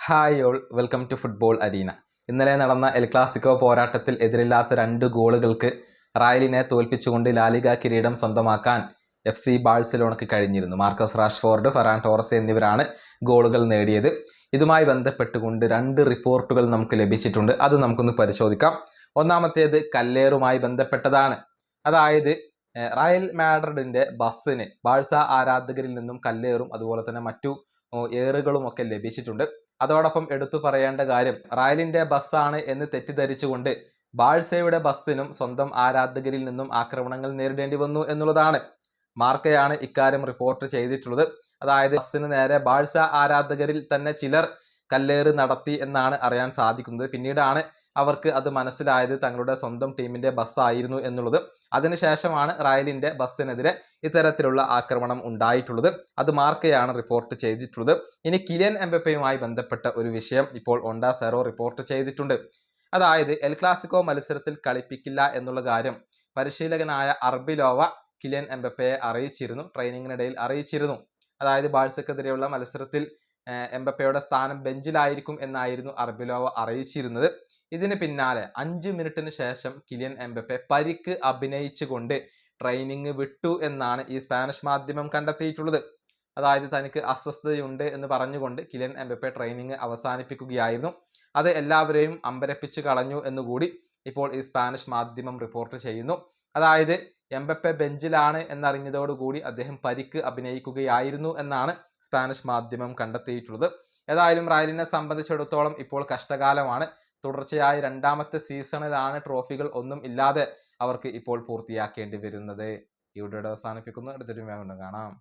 Hi all, welcome to football arena. ഇന്നലെ നടന്ന El Clasico പോരാട്ടത്തിൽ എതിരില്ലാത്ത 2 ഗോളുകൾക്ക് റയലിനെ തോൽപ്പിച്ചുകൊണ്ട് ലാലിഗ കിരീടം സ്വന്തമാക്കാൻ FC ബാഴ്സലോണയ്ക്ക് കഴിഞ്ഞിരുന്നു. മാർക്കസ് റാഷ്ഫോർഡ്, ഫെറാൻ ടോറസ് എന്നിവരാണ് ഗോളുകൾ നേടിയത്. ഇതുമായി ബന്ധപ്പെട്ടുകൊണ്ട് 2 റിപ്പോർട്ടുകൾ നമുക്ക് ലഭിച്ചിട്ടുണ്ട്. അത് നമുക്കൊന്ന് പരിശോധിക്കാം. ഒന്നാമത്തേത് കല്ലേറുമായി ബന്ധപ്പെട്ടതാണ്. അതായത് റയൽ മാഡ്രിഡിന്റെ ബസ്സിന് ബാഴ്സ ആരാധകരിൽ നിന്നും കല്ലേറും അതുപോലെ തന്നെ മറ്റു ഏറുകളും ഒക്കെ ലഭിച്ചിട്ടുണ്ട്. അതോടൊപ്പം എടുത്തു പറയേണ്ട കാര്യം, റയലിന്റെ ബസ്സാണ് എന്ന് തെറ്റിദ്ധരിച്ചുകൊണ്ട് ബാഴ്സയുടെ ബസ്സിനും സ്വന്തം ആരാധകരിൽ നിന്നും ആക്രമണങ്ങൾ നേരിടേണ്ടി വന്നു എന്നുള്ളതാണ്. മാർക്കയാണ് ഇക്കാര്യം റിപ്പോർട്ട് ചെയ്തിട്ടുള്ളത്. അതായത് ബസ്സിന് നേരെ ബാഴ്സ ആരാധകരിൽ തന്നെ ചിലർ കല്ലേറ് നടത്തി എന്നാണ് അറിയാൻ സാധിക്കുന്നത്. പിന്നീടാണ് അവർക്ക് അത് മനസ്സിലായത് തങ്ങളുടെ സ്വന്തം ടീമിന്റെ ബസ്സായിരുന്നു എന്നുള്ളത്. അതിനുശേഷമാണ് റയലിന്റെ ബസ്സിനെതിരെ ഇത്തരത്തിലുള്ള ആക്രമണം ഉണ്ടായിട്ടുള്ളത്. അത് മാർക്കയാണ് റിപ്പോർട്ട് ചെയ്തിട്ടുള്ളത്. ഇനി കിലിയൻ എംബപ്പയുമായി ബന്ധപ്പെട്ട ഒരു വിഷയം ഇപ്പോൾ ഒണ്ട സെറോ റിപ്പോർട്ട് ചെയ്തിട്ടുണ്ട്. അതായത് എൽ ക്ലാസിക്കോ മത്സരത്തിൽ കളിപ്പിക്കില്ല എന്നുള്ള കാര്യം പരിശീലകനായ അർബിലോവ കിലിയൻ എംബപ്പയെ അറിയിച്ചിരുന്നു, ട്രെയിനിങ്ങിനിടയിൽ അറിയിച്ചിരുന്നു. അതായത് ബാഴ്സക്കെതിരെയുള്ള മത്സരത്തിൽ എംബപ്പയുടെ സ്ഥാനം ബെഞ്ചിലായിരിക്കും എന്നായിരുന്നു അർബിലോവ അറിയിച്ചിരുന്നത്. ഇതിന് പിന്നാലെ 5 മിനിറ്റിന് ശേഷം കിലിയൻ എംബപ്പെ പരിക്ക് അഭിനയിച്ചുകൊണ്ട് ട്രെയിനിങ് വിട്ടു എന്നാണ് ഈ സ്പാനിഷ് മാധ്യമം കണ്ടെത്തിയിട്ടുള്ളത്. അതായത് തനിക്ക് അസ്വസ്ഥതയുണ്ട് എന്ന് പറഞ്ഞുകൊണ്ട് കിലിയൻ എംബപ്പെ ട്രെയിനിങ് അവസാനിപ്പിക്കുകയായിരുന്നു. അത് എല്ലാവരെയും അമ്പരപ്പിച്ച് കളഞ്ഞു എന്നുകൂടി ഇപ്പോൾ ഈ സ്പാനിഷ് മാധ്യമം റിപ്പോർട്ട് ചെയ്യുന്നു. അതായത് എംബപ്പെ ബെഞ്ചിലാണ് എന്നറിഞ്ഞതോടുകൂടി അദ്ദേഹം പരിക്ക് അഭിനയിക്കുകയായിരുന്നു എന്നാണ് സ്പാനിഷ് മാധ്യമം കണ്ടെത്തിയിട്ടുള്ളത്. ഏതായാലും റയലിനെ സംബന്ധിച്ചിടത്തോളം ഇപ്പോൾ കഷ്ടകാലമാണ്. തുടർച്ചയായി 2ാമത്തെ സീസണിലാണ് ട്രോഫികൾ ഒന്നും ഇല്ലാതെ അവർക്ക് ഇപ്പോൾ പൂർത്തിയാക്കേണ്ടി വരുന്നത്. ഈ വീഡിയോ അവസാനിപ്പിക്കുന്നു. അടുത്തൊരു വീഡിയോ കാണാം.